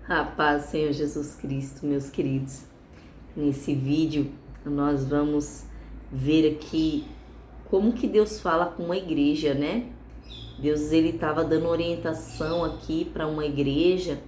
A paz, Senhor Jesus Cristo, meus queridos. Nesse vídeo, nós vamos ver aqui como que Deus fala com uma igreja, né? Deus, ele estava dando orientação aqui para uma igreja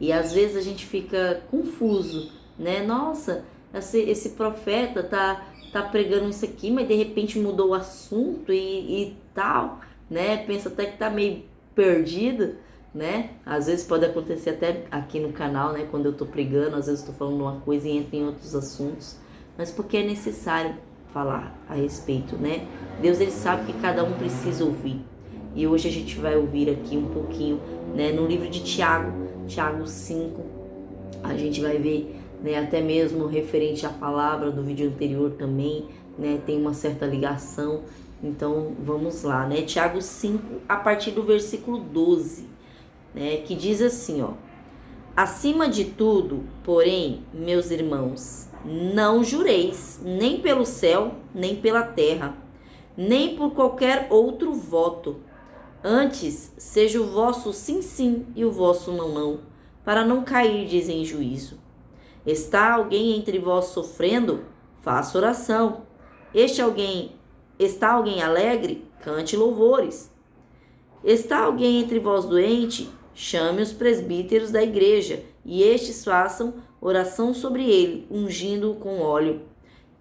e às vezes a gente fica confuso, né? Nossa, esse profeta tá pregando isso aqui, mas de repente mudou o assunto e tal, né? Pensa até que tá meio perdido, né? Às vezes pode acontecer até aqui no canal, né? Quando eu tô pregando, às vezes eu tô falando uma coisa e entra em outros assuntos, mas porque é necessário falar a respeito, né? Deus, ele sabe que cada um precisa ouvir. E hoje a gente vai ouvir aqui um pouquinho, né? No livro de Tiago 5, a gente vai ver, né? Até mesmo referente à palavra do vídeo anterior também, né? Tem uma certa ligação. Então vamos lá, né? Tiago 5, a partir do versículo 12, né? Que diz assim, ó: acima de tudo, porém, meus irmãos, não jureis, nem pelo céu, nem pela terra, nem por qualquer outro voto. Antes, seja o vosso sim, sim, e o vosso não, não, para não cairdes em juízo. Está alguém entre vós sofrendo? Faça oração. Está alguém alegre? Cante louvores. Está alguém entre vós doente? Chame os presbíteros da igreja, e estes façam oração sobre ele, ungindo-o com óleo,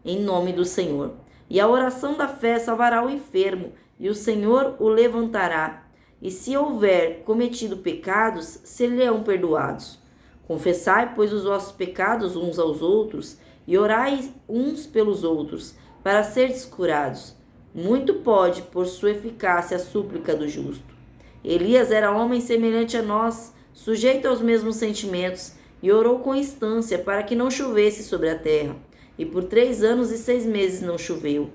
em nome do Senhor. E a oração da fé salvará o enfermo, e o Senhor o levantará. E se houver cometido pecados, se-lhe-ão perdoados. Confessai, pois, os vossos pecados uns aos outros, e orai uns pelos outros, para serdes curados. Muito pode, por sua eficácia, a súplica do justo. Elias era homem semelhante a nós, sujeito aos mesmos sentimentos, e orou com instância para que não chovesse sobre a terra. E por 3 anos e 6 meses não choveu.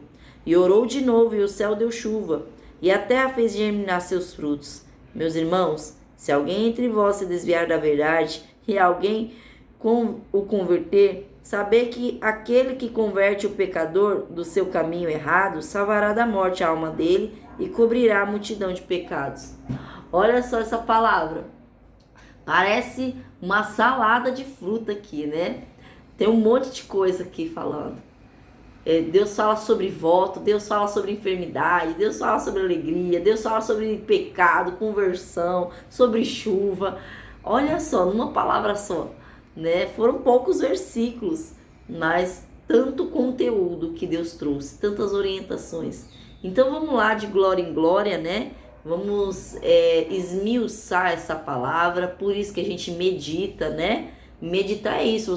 E orou de novo, e o céu deu chuva, e a terra fez germinar seus frutos. Meus irmãos, se alguém entre vós se desviar da verdade, e alguém o converter, saber que aquele que converte o pecador do seu caminho errado, salvará da morte a alma dele e cobrirá a multidão de pecados. Olha só essa palavra. Parece uma salada de fruta aqui, né? Tem um monte de coisa aqui falando. Deus fala sobre voto, Deus fala sobre enfermidade, Deus fala sobre alegria, Deus fala sobre pecado, conversão, sobre chuva. Olha só, numa palavra só, né? Foram poucos versículos, mas tanto conteúdo que Deus trouxe, tantas orientações. Então vamos lá de glória em glória, né? Vamos esmiuçar essa palavra, por isso que a gente medita, né? Meditar é isso,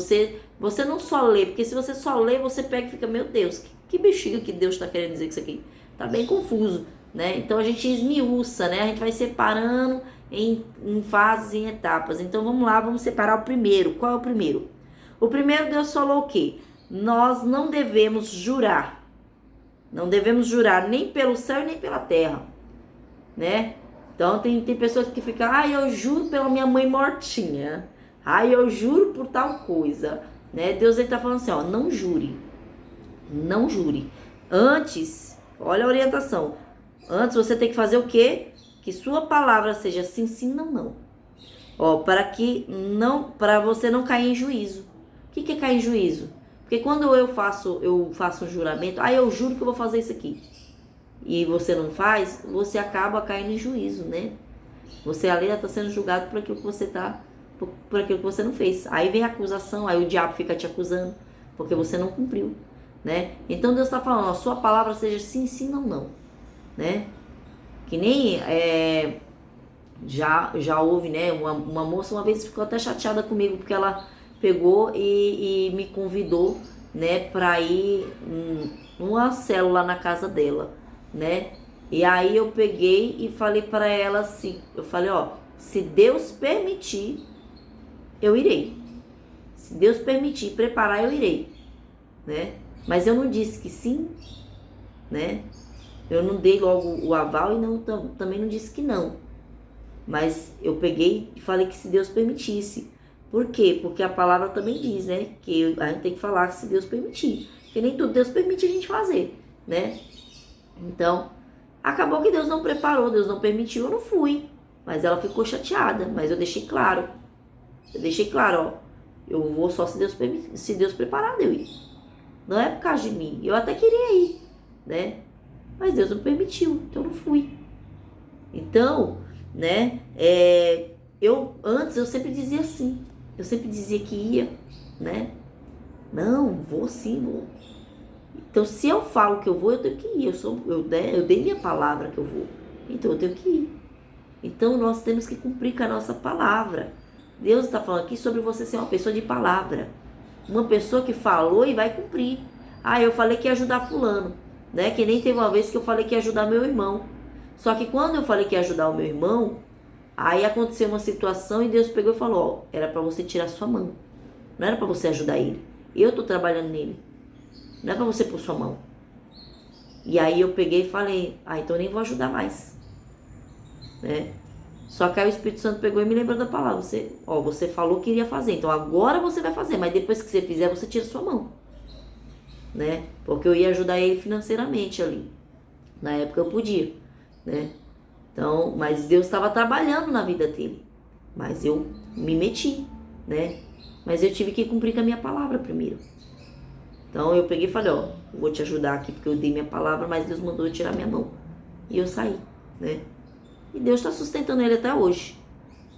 você não só lê, porque se você só lê, você pega e fica, meu Deus, que bexiga que Deus está querendo dizer com isso aqui? Tá bem confuso, né? Então a gente esmiuça, né? A gente vai separando em fases, em etapas. Então vamos lá, vamos separar o primeiro. Qual é o primeiro? O primeiro, Deus falou o quê? Nós não devemos jurar. Não devemos jurar nem pelo céu e nem pela terra, né? Então tem pessoas que ficam, eu juro pela minha mãe mortinha. Eu juro por tal coisa, né? Deus, ele tá falando assim, ó, não jure. Não jure. Antes, olha a orientação. Antes você tem que fazer o quê? Que sua palavra seja sim, sim, não, não. Ó, para você não cair em juízo. O que é cair em juízo? Porque quando eu faço um juramento, eu juro que eu vou fazer isso aqui. E você não faz, você acaba caindo em juízo, né? Você ali está sendo julgado por aquilo que por aquilo que você não fez. Aí vem a acusação, aí o diabo fica te acusando, porque você não cumpriu, né? Então Deus está falando, a sua palavra seja sim, sim, não, não, né? Que nem já houve, né? Uma moça uma vez ficou até chateada comigo, porque ela pegou e me convidou, né, para ir numa célula na casa dela, né? E aí eu peguei e falei para ela assim, eu falei, ó, se Deus permitir, eu irei. Se Deus permitir preparar, eu irei, né? Mas eu não disse que sim, né? Eu não dei logo o aval e também não disse que não. Mas eu peguei e falei que se Deus permitisse. Por quê? Porque a palavra também diz, né? Que a gente tem que falar que se Deus permitir. Porque nem tudo Deus permite a gente fazer, né? Então, acabou que Deus não preparou, Deus não permitiu, eu não fui. Mas ela ficou chateada, mas eu deixei claro, Eu deixei claro, ó, eu vou só se Deus preparar de eu ir. Não é por causa de mim. Eu até queria ir, né? Mas Deus não permitiu, então eu não fui. Então, né, antes eu sempre dizia assim. Eu sempre dizia que ia, né? Não, vou sim, vou. Então, se eu falo que eu vou, eu tenho que ir. Eu dei minha palavra que eu vou. Então, eu tenho que ir. Então, nós temos que cumprir com a nossa palavra. Deus está falando aqui sobre você ser uma pessoa de palavra. Uma pessoa que falou e vai cumprir. Ah, eu falei que ia ajudar fulano, né? Que nem teve uma vez que eu falei que ia ajudar meu irmão. Só que quando eu falei que ia ajudar o meu irmão, aí aconteceu uma situação e Deus pegou e falou, ó, era para você tirar sua mão. Não era para você ajudar ele. Eu tô trabalhando nele. Não é para você pôr sua mão. E aí eu peguei e falei, então eu nem vou ajudar mais, né? Só que aí o Espírito Santo pegou e me lembrou da palavra. Você falou que iria fazer, então agora você vai fazer, mas depois que você fizer, você tira sua mão, né? Porque eu ia ajudar ele financeiramente ali. Na época eu podia, né? Então, mas Deus estava trabalhando na vida dele. Mas eu me meti, né? Mas eu tive que cumprir com a minha palavra primeiro. Então eu peguei e falei, vou te ajudar aqui porque eu dei minha palavra, mas Deus mandou eu tirar minha mão. E eu saí, né? E Deus está sustentando ele até hoje,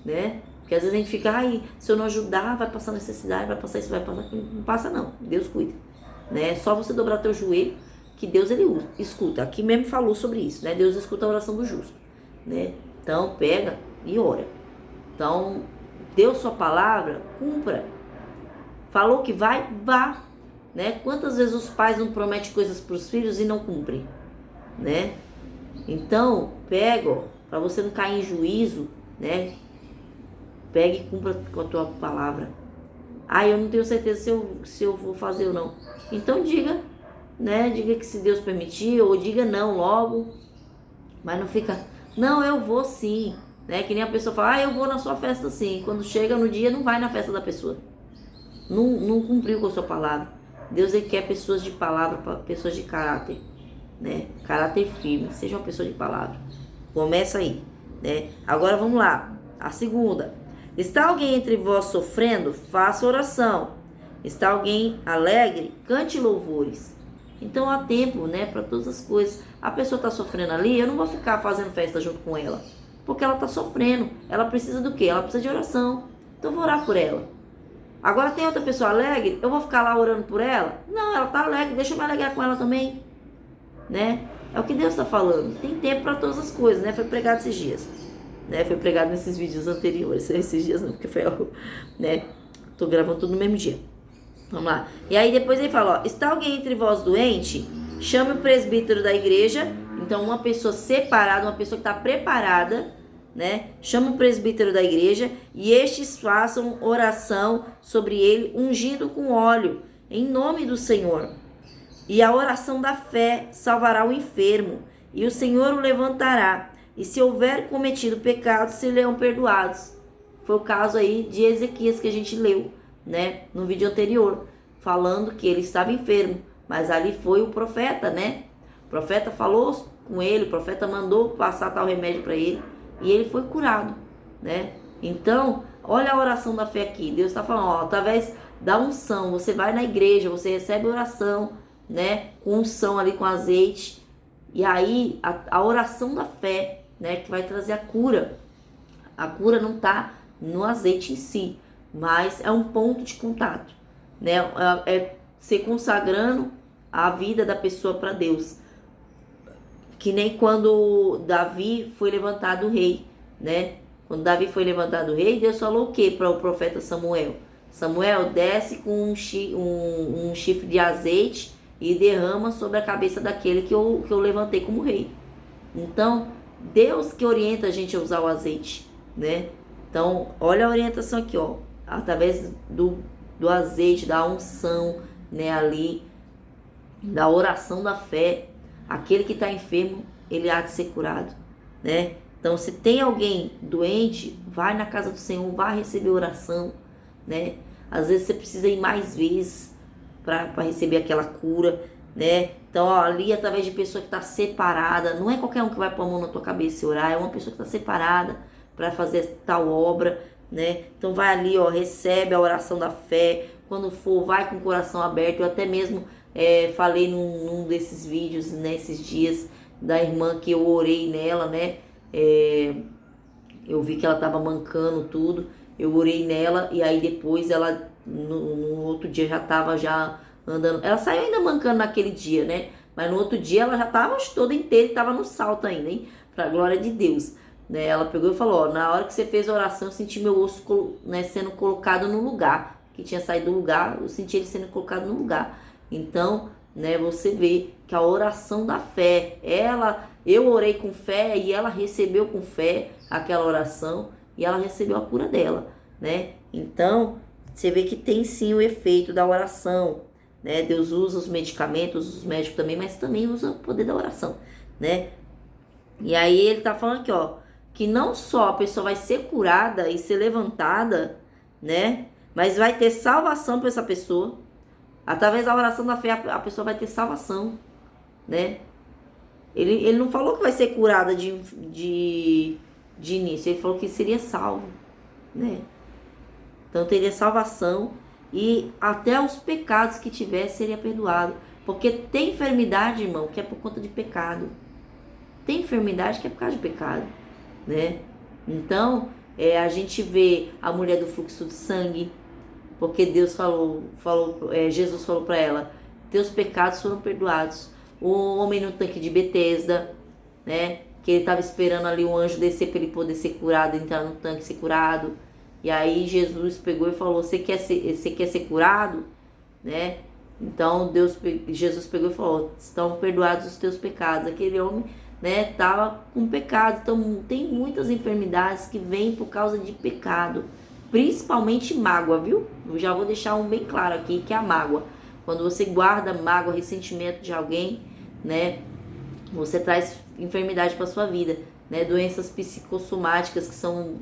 né? Porque às vezes a gente fica, se eu não ajudar, vai passar necessidade, vai passar isso, vai passar... Não passa não, Deus cuida, né? É só você dobrar teu joelho, que Deus, ele escuta. Aqui mesmo falou sobre isso, né? Deus escuta a oração do justo, né? Então, pega e ora. Então, deu sua palavra, cumpra. Falou que vai, vá, né? Quantas vezes os pais não prometem coisas para os filhos e não cumprem, né? Então, pega, para você não cair em juízo, né? Pega e cumpra com a tua palavra. Eu não tenho certeza se eu vou fazer ou não. Então diga, né? Diga que se Deus permitir, ou diga não logo. Mas não fica, não, eu vou sim, né? Que nem a pessoa fala, eu vou na sua festa sim. Quando chega no dia, não vai na festa da pessoa. Não cumpriu com a sua palavra. Deus, ele quer pessoas de palavra, pessoas de caráter, né? Caráter firme, seja uma pessoa de palavra. Começa aí, né? Agora vamos lá. A segunda. Está alguém entre vós sofrendo? Faça oração. Está alguém alegre? Cante louvores. Então há tempo, né, para todas as coisas. A pessoa está sofrendo ali, eu não vou ficar fazendo festa junto com ela, porque ela está sofrendo. Ela precisa do quê? Ela precisa de oração. Então eu vou orar por ela. Agora tem outra pessoa alegre, eu vou ficar lá orando por ela? Não, ela está alegre, deixa eu me alegrar com ela também, né? É o que Deus está falando. Tem tempo para todas as coisas, né? Foi pregado esses dias, né? Foi pregado nesses vídeos anteriores. Esses dias não, porque foi, né? Tô gravando tudo no mesmo dia. Vamos lá. E aí depois ele fala, está alguém entre vós doente? Chame o presbítero da igreja. Então uma pessoa separada, uma pessoa que está preparada, né? Chama o presbítero da igreja e estes façam oração sobre ele, ungido com óleo, em nome do Senhor. E a oração da fé salvará o enfermo, e o Senhor o levantará. E se houver cometido pecados, serão perdoados. Foi o caso aí de Ezequias que a gente leu, né, no vídeo anterior, falando que ele estava enfermo. Mas ali foi o profeta, né? O profeta falou com ele, o profeta mandou passar tal remédio para ele, e ele foi curado, né? Então, olha a oração da fé aqui. Deus está falando, através da unção, você vai na igreja, você recebe oração, né, com unção ali, com azeite, e aí a oração da fé, né, que vai trazer a cura. A cura não está no azeite em si, mas é um ponto de contato, né, é se consagrando a vida da pessoa para Deus, que nem quando Davi foi levantado rei, né? Quando Davi foi levantado rei, Deus falou o que para o profeta Samuel? Samuel, desce com um chifre de azeite e derrama sobre a cabeça daquele que eu levantei como rei. Então, Deus que orienta a gente a usar o azeite, né? Então, olha a orientação aqui, ó, através do azeite, da unção, né, ali, da oração da fé, aquele que está enfermo, ele há de ser curado, né? Então, se tem alguém doente, vai na casa do Senhor, vai receber oração, né? Às vezes você precisa ir mais vezes para receber aquela cura, né? Então, ó, ali através de pessoa que está separada, não é qualquer um que vai pôr a mão na tua cabeça e orar, é uma pessoa que está separada para fazer tal obra, né? Então vai ali, ó, recebe a oração da fé. Quando for, vai com o coração aberto. Eu até mesmo falei num desses vídeos, nesses dias, da irmã que eu orei nela, né? Eu vi que ela tava mancando tudo. Eu orei nela e aí depois ela, no outro dia, já tava já andando. Ela saiu ainda mancando naquele dia, né? Mas no outro dia ela já tava toda inteira e tava no salto ainda, hein? Pra glória de Deus. Né? Ela pegou e falou, ó, na hora que você fez a oração, eu senti meu osso, né, sendo colocado no lugar. Que tinha saído do lugar, eu senti ele sendo colocado no lugar. Então, né, você vê que a oração da fé, eu orei com fé e ela recebeu com fé aquela oração e ela recebeu a cura dela, né? Então, você vê que tem sim o efeito da oração, né? Deus usa os medicamentos, os médicos também, mas também usa o poder da oração, né? E aí ele tá falando aqui, ó, que não só a pessoa vai ser curada e ser levantada, né? Mas vai ter salvação para essa pessoa. Através da oração da fé, a pessoa vai ter salvação, né? Ele não falou que vai ser curada de início, ele falou que seria salvo, né? Então teria salvação e até os pecados que tivesse seria perdoado. Porque tem enfermidade, irmão, que é por conta de pecado. Tem enfermidade que é por causa de pecado, né? Então, a gente vê a mulher do fluxo de sangue, porque Deus Jesus falou para ela, teus pecados foram perdoados. O homem no tanque de Betesda, né? Que ele estava esperando ali o anjo descer para ele poder ser curado, entrar no tanque e ser curado. E aí Jesus pegou e falou, você quer ser curado? Né? Então Jesus pegou e falou, estão perdoados os teus pecados. Aquele homem, né, estava com pecado. Então tem muitas enfermidades que vêm por causa de pecado. Principalmente mágoa, viu? Eu já vou deixar um bem claro aqui, que é a mágoa. Quando você guarda mágoa, ressentimento de alguém, né? Você traz enfermidade para sua vida, né? Doenças psicossomáticas, que são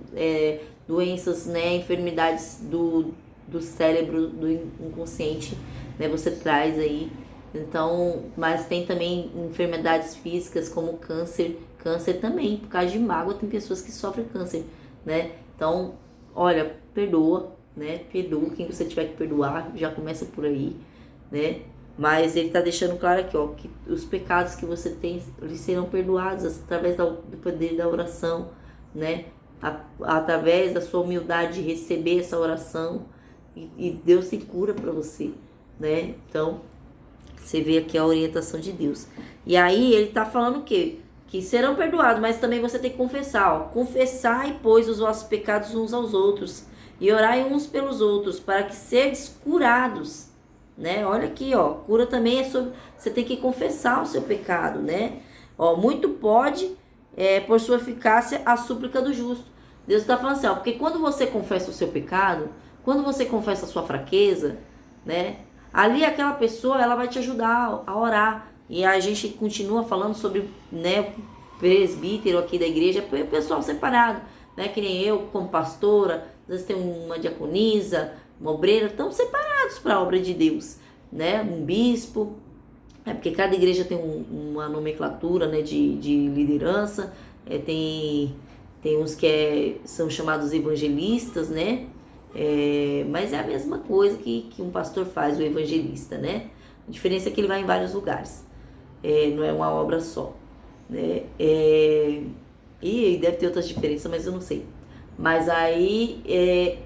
doenças, né? Enfermidades do cérebro, do inconsciente, né? Você traz aí. Então, mas tem também enfermidades físicas como câncer. Câncer também, por causa de mágoa, tem pessoas que sofrem câncer, né? Então, olha, perdoa, né? Perdoa quem você tiver que perdoar, já começa por aí, né? Mas ele tá deixando claro aqui, ó, que os pecados que você tem, eles serão perdoados através do poder da oração, né? Através da sua humildade de receber essa oração e Deus se cura para você, né? Então, você vê aqui a orientação de Deus. E aí ele tá falando o quê? Que serão perdoados, mas também você tem que confessar, ó. Confessai, pois, os vossos pecados uns aos outros e orai uns pelos outros, para que sejais curados, né? Olha aqui, ó, cura também é sobre, você tem que confessar o seu pecado, né? Ó, muito pode, por sua eficácia, a súplica do justo. Deus está falando assim, ó, porque quando você confessa o seu pecado, quando você confessa a sua fraqueza, né? Ali aquela pessoa, ela vai te ajudar a orar. E a gente continua falando sobre, né, presbítero aqui da igreja, pessoal separado, né? Que nem eu, como pastora, às vezes tem uma diaconisa, uma obreira, estão separados para a obra de Deus, né? Um bispo, porque cada igreja tem uma nomenclatura, né, de liderança, tem uns que são chamados evangelistas, né? Mas é a mesma coisa que um pastor faz, o evangelista, né? A diferença é que ele vai em vários lugares, não é uma obra só, né? E deve ter outras diferenças, mas eu não sei. Mas aí,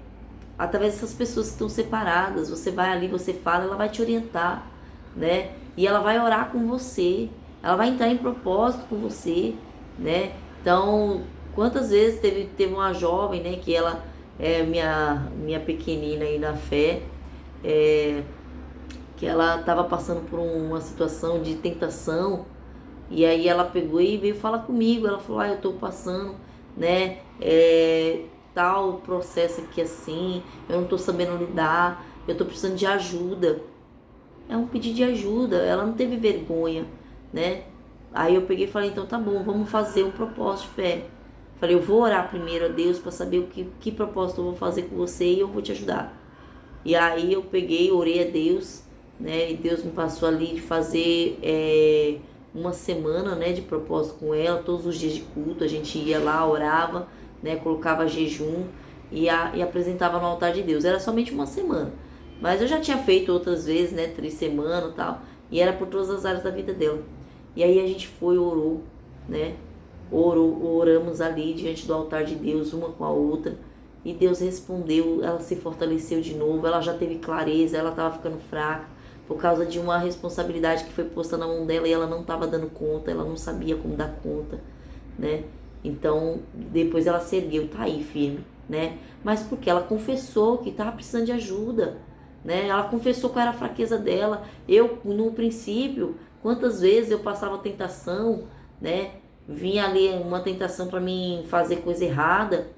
através dessas pessoas que estão separadas, você vai ali, você fala, ela vai te orientar, né? E ela vai orar com você, ela vai entrar em propósito com você, né? Então, quantas vezes teve uma jovem, né, que ela minha pequenina aí na fé, que ela estava passando por uma situação de tentação, e aí ela pegou e veio falar comigo. Ela falou, eu estou passando, né, tal processo aqui assim, eu não estou sabendo lidar, eu estou precisando de ajuda. É um pedido de ajuda, ela não teve vergonha, né? Aí eu peguei e falei, então tá bom, vamos fazer um propósito de fé. Falei, eu vou orar primeiro a Deus para saber que propósito eu vou fazer com você e eu vou te ajudar. E aí eu peguei, orei a Deus, né? E Deus me passou ali de fazer uma semana, né, de propósito com ela, todos os dias de culto. A gente ia lá, orava, né? Colocava jejum e apresentava no altar de Deus. Era somente uma semana. Mas eu já tinha feito outras vezes, né? 3 semanas e tal. E era por todas as áreas da vida dela. E aí a gente foi, orou, né? Oramos ali diante do altar de Deus, uma com a outra. E Deus respondeu, ela se fortaleceu de novo. Ela já teve clareza, ela estava ficando fraca. Por causa de uma responsabilidade que foi posta na mão dela e ela não estava dando conta. Ela não sabia como dar conta, né? Então, depois ela se ergueu, tá aí firme, né? Mas porque ela confessou que estava precisando de ajuda, né? Ela confessou qual era a fraqueza dela. Eu, no princípio, quantas vezes eu passava tentação, né? Vinha ali uma tentação para mim fazer coisa errada.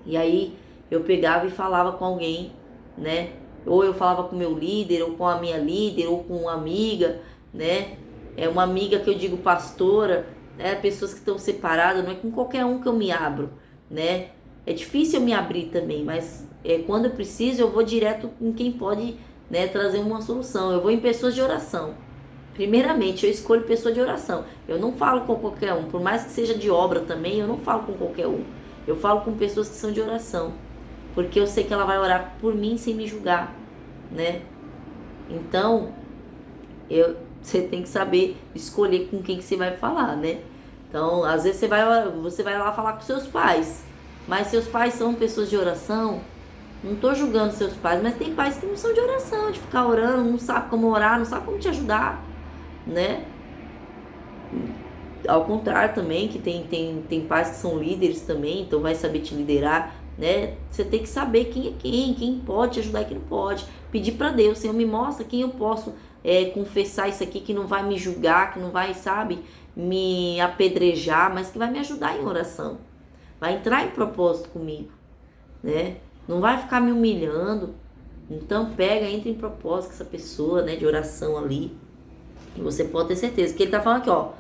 E aí eu pegava e falava com alguém, né? Ou eu falava com o meu líder, ou com a minha líder, ou com uma amiga, né? É uma amiga que eu digo pastora, né? Pessoas que estão separadas, não é com qualquer um que eu me abro, né? É difícil eu me abrir também, mas quando eu preciso, eu vou direto em quem pode, né, trazer uma solução. Eu vou em pessoas de oração. Primeiramente, eu escolho pessoa de oração. Eu não falo com qualquer um, por mais que seja de obra também, eu não falo com qualquer um. Eu falo com pessoas que são de oração, porque eu sei que ela vai orar por mim sem me julgar, né? Então, você tem que saber escolher com quem que você vai falar, né? Então, às vezes você vai lá falar com seus pais. Mas seus pais são pessoas de oração. Não tô julgando seus pais, mas tem pais que não são de oração, de ficar orando, não sabe como orar, não sabe como te ajudar, né? Ao contrário também, que tem pais que são líderes também, então vai saber te liderar, né? Você tem que saber quem é quem pode te ajudar e quem não pode. Pedir para Deus, Senhor, me mostra quem eu posso confessar isso aqui, que não vai me julgar, que não vai, sabe, me apedrejar, mas que vai me ajudar em oração. Vai entrar em propósito comigo, né? Não vai ficar me humilhando. Então entra em propósito com essa pessoa, né, de oração ali. E você pode ter certeza que ele tá falando aqui, ó,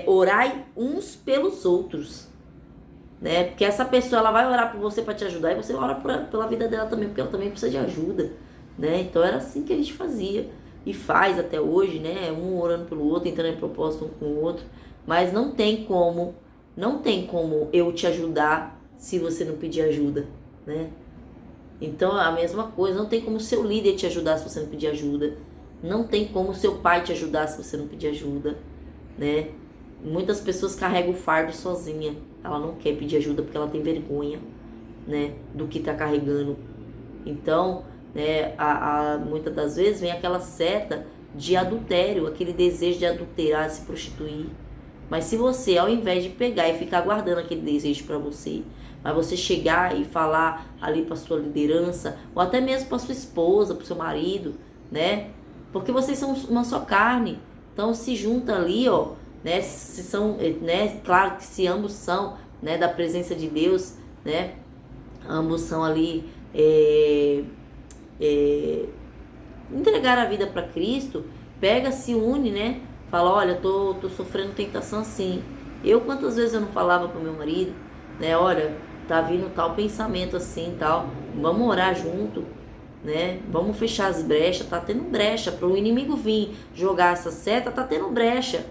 orai uns pelos outros, né? Porque essa pessoa, ela vai orar por você para te ajudar e você ora pela vida dela também, porque ela também precisa de ajuda, né? Então era assim que a gente fazia e faz até hoje, né? Um orando pelo outro, entrando em propósito um com o outro, mas não tem como eu te ajudar se você não pedir ajuda, né? Então a mesma coisa, não tem como o seu líder te ajudar se você não pedir ajuda. Não tem como o seu pai te ajudar se você não pedir ajuda, né? Muitas pessoas carregam o fardo sozinha. Ela não quer pedir ajuda porque ela tem vergonha, né, do que tá carregando. Então, né, muitas das vezes vem aquela seta de adultério, aquele desejo de adulterar, de se prostituir. Mas se você, ao invés de pegar e ficar guardando aquele desejo para você, mas você chegar e falar ali para sua liderança, ou até mesmo para sua esposa, para seu marido, né? Porque vocês são uma só carne. Então se junta ali, ó, né? Se são, né? Claro que se ambos são, né, da presença de Deus, né? Ambos são ali entregar a vida para Cristo. Pega, se une, né? Fala, olha, tô sofrendo tentação assim. Quantas vezes eu não falava pro meu marido, né? Olha, tá vindo tal pensamento assim, tal. Vamos orar junto, né? Vamos fechar as brechas. Tá tendo brecha para o inimigo vir jogar essa seta. Tá tendo brecha,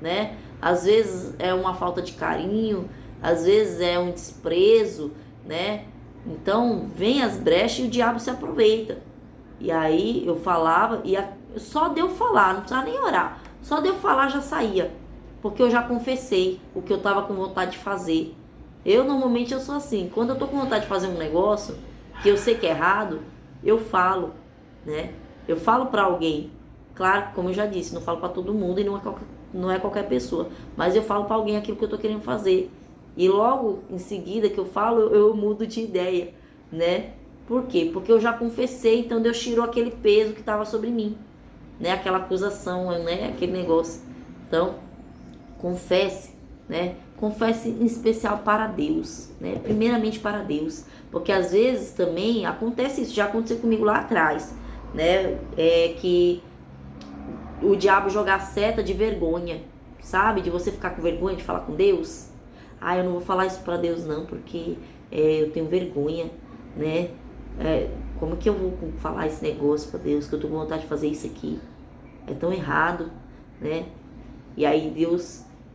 né? Às vezes é uma falta de carinho, às vezes é um desprezo, né? Então vem as brechas e o diabo se aproveita. E aí eu falava e só de eu falar, não precisava nem orar. Só de eu falar já saía, porque eu já confessei o que eu tava com vontade de fazer. Normalmente eu sou assim, quando eu tô com vontade de fazer um negócio que eu sei que é errado, eu falo, né? Eu falo pra alguém. Claro, como eu já disse, não falo pra todo mundo e não é qualquer pessoa, mas eu falo pra alguém aquilo que eu tô querendo fazer. E logo em seguida que eu falo, eu mudo de ideia, né? Por quê? Porque eu já confessei, então Deus tirou aquele peso que estava sobre mim, né? Aquela acusação, né? Aquele negócio. Então, confesse, né? Confesse em especial para Deus, né? Primeiramente para Deus, porque às vezes também acontece isso, já aconteceu comigo lá atrás, né? Que o diabo jogar seta de vergonha, sabe? De você ficar com vergonha de falar com Deus. Eu não vou falar isso para Deus não, porque eu tenho vergonha, né? Como que eu vou falar esse negócio para Deus, que eu tô com vontade de fazer isso aqui? É tão errado, né? E aí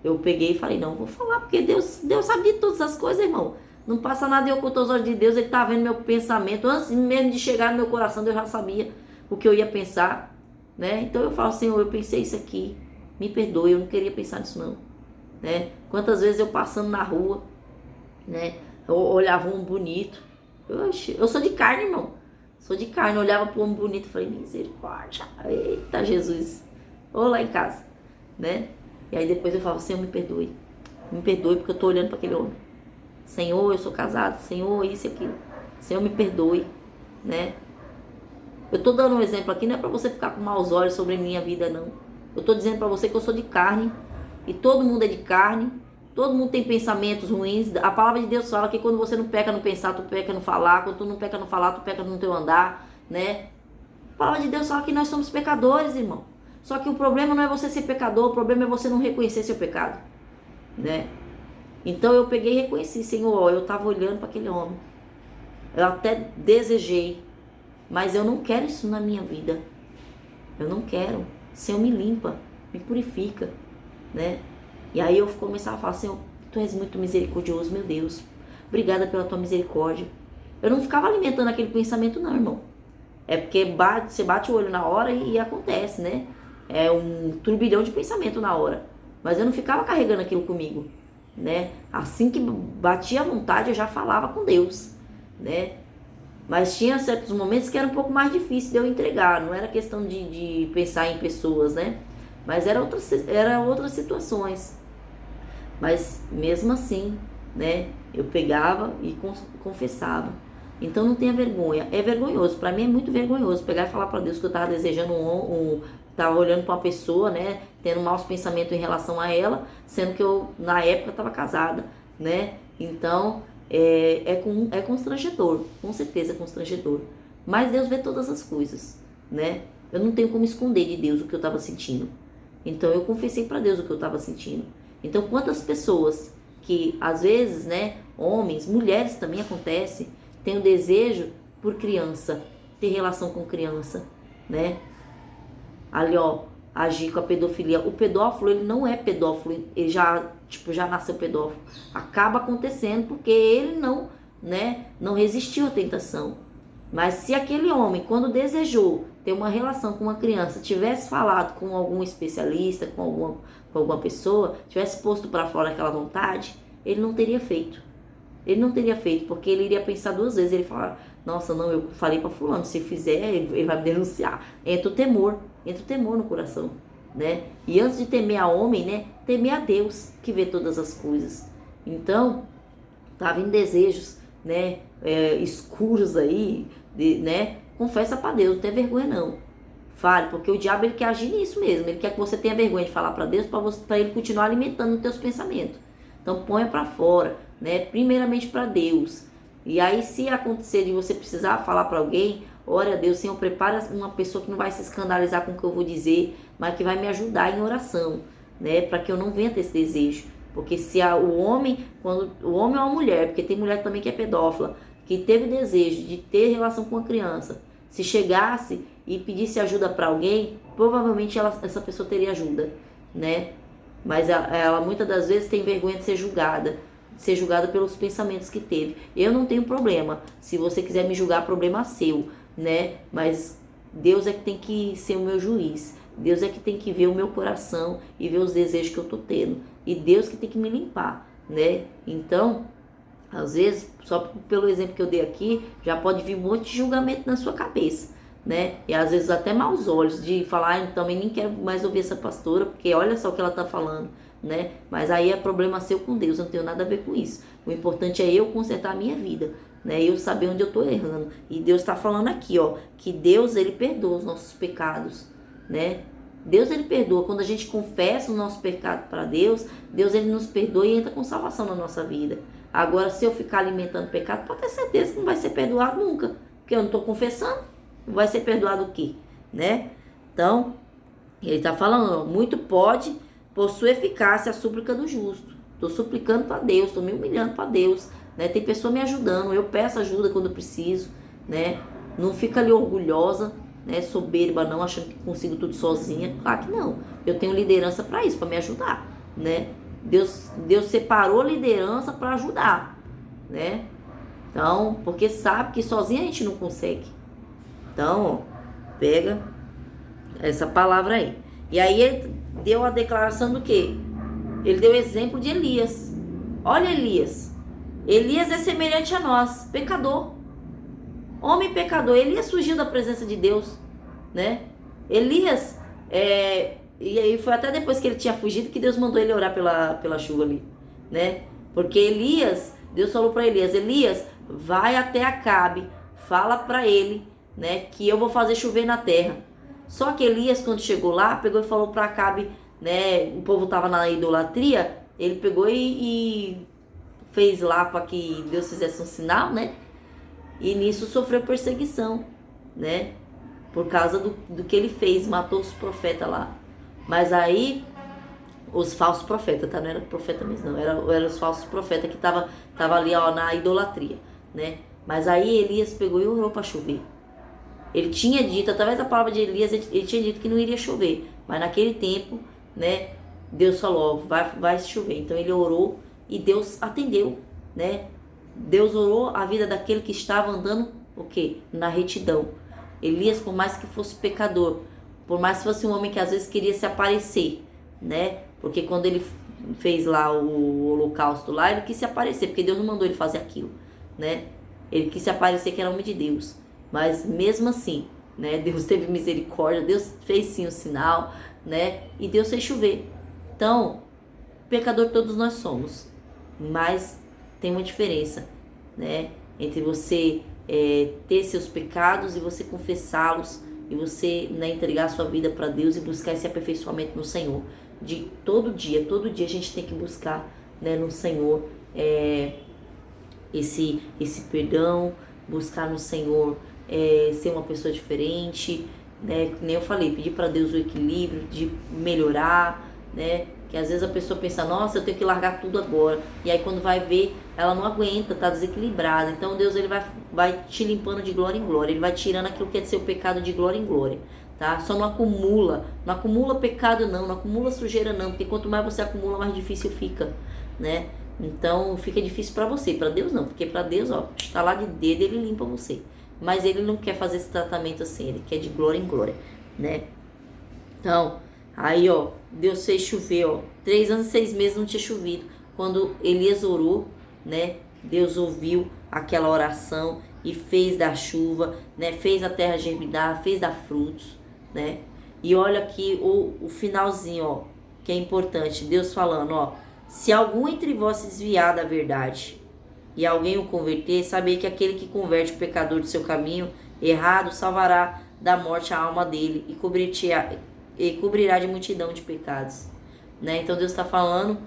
eu peguei e falei, não, vou falar, porque Deus sabe de todas as coisas, irmão. Não passa nada em oculto aos olhos de Deus, Ele tá vendo meu pensamento. Antes mesmo de chegar no meu coração, Deus já sabia o que eu ia pensar, né? Então eu falo, Senhor, eu pensei isso aqui, me perdoe, eu não queria pensar nisso não, né? Quantas vezes eu passando na rua, né? Eu olhava um bonito, eu sou de carne, irmão, sou de carne, eu olhava para um homem bonito e falei, misericórdia, eita Jesus, ou lá em casa, né? E aí depois eu falo, Senhor, me perdoe porque eu tô olhando para aquele homem. Senhor, eu sou casado, Senhor, isso e aquilo, Senhor, me perdoe, né? Eu tô dando um exemplo aqui, não é para você ficar com maus olhos sobre minha vida, não. Eu tô dizendo para você que eu sou de carne, e todo mundo é de carne, todo mundo tem pensamentos ruins. A palavra de Deus fala que quando você não peca no pensar, tu peca no falar. Quando tu não peca no falar, tu peca no teu andar, né? A palavra de Deus fala que nós somos pecadores, irmão. Só que o problema não é você ser pecador, o problema é você não reconhecer seu pecado, né? Então eu peguei e reconheci, Senhor, ó, eu tava olhando para aquele homem. Eu até desejei, mas eu não quero isso na minha vida. Eu não quero. Senhor, me limpa, me purifica, né? E aí eu começava a falar, Senhor, Tu és muito misericordioso, meu Deus. Obrigada pela Tua misericórdia. Eu não ficava alimentando aquele pensamento não, irmão. É porque você bate o olho na hora e acontece, né? É um turbilhão de pensamento na hora. Mas eu não ficava carregando aquilo comigo, né? Assim que batia a vontade, eu já falava com Deus, né? Mas tinha certos momentos que era um pouco mais difícil de eu entregar. Não era questão de pensar em pessoas, né? Mas era outras situações. Mas mesmo assim, né? Eu pegava e confessava. Então não tenha vergonha. É vergonhoso. Para mim é muito vergonhoso pegar e falar para Deus que eu tava desejando tava olhando para uma pessoa, né? Tendo maus pensamentos em relação a ela, sendo que eu, na época, estava casada, né? Então, é constrangedor. Com certeza é constrangedor. Mas Deus vê todas as coisas, né? Eu não tenho como esconder de Deus o que eu estava sentindo. Então, eu confessei para Deus o que eu estava sentindo. Então, quantas pessoas que, às vezes, né? Homens, mulheres também acontece, têm o desejo por criança, ter relação com criança, né? Ali, ó, agir com a pedofilia. O pedófilo, ele não é pedófilo, ele já nasceu pedófilo. Acaba acontecendo porque ele não, né, não resistiu à tentação. Mas se aquele homem, quando desejou ter uma relação com uma criança, tivesse falado com algum especialista, com alguma pessoa, tivesse posto para fora aquela vontade, ele não teria feito. Ele não teria feito, porque ele iria pensar duas vezes. Ele falar, nossa, não, eu falei para fulano, se fizer, ele vai me denunciar. Entra o temor no coração, né? E antes de temer a homem, né, temer a Deus, que vê todas as coisas. Então, tava em desejos, né, escuros aí, né? Confessa para Deus, não tem vergonha não. Fale, porque o diabo, ele quer agir nisso mesmo. Ele quer que você tenha vergonha de falar para Deus, para ele continuar alimentando os teus pensamentos. Então, ponha para fora, né? Primeiramente para Deus. E aí, se acontecer de você precisar falar para alguém, ore a Deus, Senhor, prepara uma pessoa que não vai se escandalizar com o que eu vou dizer, mas que vai me ajudar em oração, né? Para que eu não venha ter esse desejo. Porque se o homem, quando o homem é uma mulher, porque tem mulher também que é pedófila, que teve o desejo de ter relação com a criança, se chegasse e pedisse ajuda para alguém, provavelmente essa pessoa teria ajuda, né? Mas ela muitas das vezes tem vergonha de ser julgada pelos pensamentos que teve. Eu não tenho problema. Se você quiser me julgar, problema seu, né? Mas Deus é que tem que ser o meu juiz. Deus é que tem que ver o meu coração e ver os desejos que eu tô tendo. E Deus que tem que me limpar, né? Então, às vezes, só pelo exemplo que eu dei aqui, já pode vir um monte de julgamento na sua cabeça, né? E às vezes até maus olhos de falar, também nem quero mais ouvir essa pastora, porque olha só o que ela tá falando, né? Mas aí é problema seu com Deus, eu não tenho nada a ver com isso. O importante é eu consertar a minha vida, né? Eu saber onde eu tô errando. E Deus tá falando aqui, ó, que Deus, ele perdoa os nossos pecados, né? Deus, ele perdoa. Quando a gente confessa o nosso pecado para Deus, Deus, ele nos perdoa e entra com salvação na nossa vida. Agora, se eu ficar alimentando pecado, pode ter certeza que não vai ser perdoado nunca, porque eu não estou confessando. Não vai ser perdoado o quê? Né? Então, ele está falando, ó, muito pode, por sua eficácia, a súplica do justo. Estou suplicando para Deus, estou me humilhando para Deus, né? Tem pessoa me ajudando, eu peço ajuda quando eu preciso, né? Não fica ali orgulhosa, né? Soberba não, achando que consigo tudo sozinha. Claro que não. Eu tenho liderança para isso, para me ajudar, né? Deus separou liderança para ajudar. né? Então, porque sabe que sozinho a gente não consegue. Então, ó, pega essa palavra aí. E aí ele deu a declaração do quê? Ele deu o exemplo de Elias. Olha Elias. Elias é semelhante a nós, pecador. Homem pecador. Elias fugiu da presença de Deus, né? Elias, e aí foi até depois que ele tinha fugido que Deus mandou ele orar pela chuva ali, né? Porque Elias, Deus falou para Elias, Elias, vai até Acabe, fala para ele, né, que eu vou fazer chover na terra. Só que Elias, quando chegou lá, pegou e falou para Acabe, né, o povo tava na idolatria, ele pegou e fez lá para que Deus fizesse um sinal, né? E nisso sofreu perseguição, né? Por causa do que ele fez, matou os profetas lá. Mas aí, os falsos profetas, tá? Não era profeta mesmo, não. Era os falsos profetas que tava ali, ó, na idolatria, né? Mas aí Elias pegou e orou para chover. Ele tinha dito, através da palavra de Elias, ele tinha dito que não iria chover. Mas naquele tempo, né? Deus falou, ó, vai chover. Então ele orou e Deus atendeu, né? Deus orou a vida daquele que estava andando, o quê? Na retidão. Elias, por mais que fosse pecador, por mais que fosse um homem que às vezes queria se aparecer, né? Porque quando ele fez lá o holocausto lá, ele quis se aparecer, porque Deus não mandou ele fazer aquilo, né? Ele quis se aparecer que era homem de Deus. Mas mesmo assim, né? Deus teve misericórdia, Deus fez sim o sinal, né? E Deus fez chover. Então, pecador todos nós somos, mas tem uma diferença, né? Entre você ter seus pecados e você confessá-los e você, né, entregar a sua vida para Deus e buscar esse aperfeiçoamento no Senhor. De todo dia a gente tem que buscar, né, no Senhor esse perdão, buscar no Senhor ser uma pessoa diferente, né? Nem eu falei, pedir para Deus o equilíbrio, de melhorar, né? Que às vezes a pessoa pensa, nossa, eu tenho que largar tudo agora. E aí quando vai ver, ela não aguenta, tá desequilibrada. Então Deus, ele vai te limpando de glória em glória. Ele vai tirando aquilo que é de seu pecado de glória em glória, tá? Só não acumula pecado não acumula sujeira não. Porque quanto mais você acumula, mais difícil fica, né? Então fica difícil para você, para Deus não. Porque para Deus, ó, tá lá de dedo, ele limpa você. Mas ele não quer fazer esse tratamento assim, ele quer de glória em glória, né? Então, aí, ó, Deus fez chover, ó. 3 anos e 6 meses não tinha chovido. Quando Elias orou, né? Deus ouviu aquela oração e fez dar chuva, né? Fez a terra germinar, fez dar frutos, né? E olha aqui o finalzinho, ó, que é importante. Deus falando, ó. Se algum entre vós se desviar da verdade e alguém o converter, sabei que aquele que converte o pecador do seu caminho errado salvará da morte a alma dele e cobrirá de multidão de pecados, né? Então Deus está falando,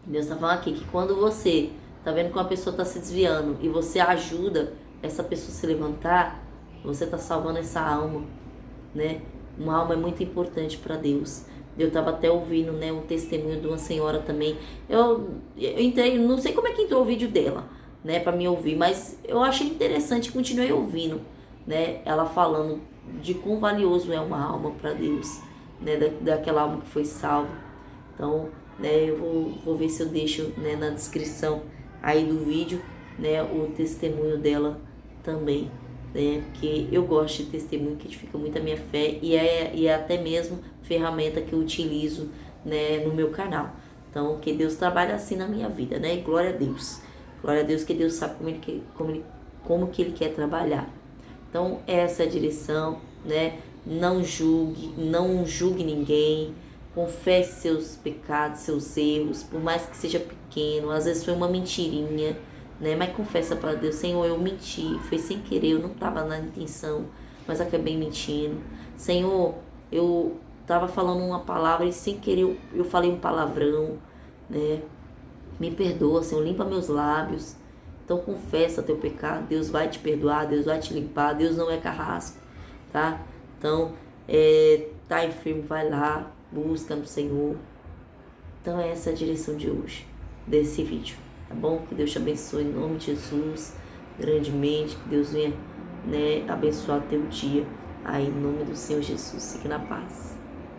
Deus está falando aqui que quando você tá vendo que uma pessoa está se desviando e você ajuda essa pessoa a se levantar, você está salvando essa alma, né? Uma alma é muito importante para Deus. Eu estava até ouvindo, né, um testemunho de uma senhora também. Eu entrei, não sei como é que entrou o vídeo dela, né, para me ouvir, mas eu achei interessante e continuei ouvindo, né, ela falando de quão valioso é uma alma para Deus, né, daquela alma que foi salva. Então, né, eu vou ver se eu deixo, né, na descrição aí do vídeo, né, o testemunho dela também, né, porque eu gosto de testemunho que edifica muito a minha fé e é até mesmo ferramenta que eu utilizo, né, no meu canal. Então, que Deus trabalha assim na minha vida, né, e glória a Deus que Deus sabe como que Ele quer trabalhar. Então, essa é a direção, né, não julgue ninguém, confesse seus pecados, seus erros, por mais que seja pequeno, às vezes foi uma mentirinha, né? Mas confessa para Deus, Senhor, eu menti, foi sem querer, eu não estava na intenção, mas acabei mentindo. Senhor, eu estava falando uma palavra e sem querer eu falei um palavrão, né? Me perdoa, Senhor, limpa meus lábios. Então confessa teu pecado, Deus vai te perdoar, Deus vai te limpar, Deus não é carrasco, tá? Então, tá enfermo, vai lá, busca no Senhor. Então essa é a direção de hoje, desse vídeo. Tá bom? Que Deus te abençoe em nome de Jesus, grandemente. Que Deus venha, né, abençoar teu dia. Aí, em nome do Senhor Jesus. Fique na paz.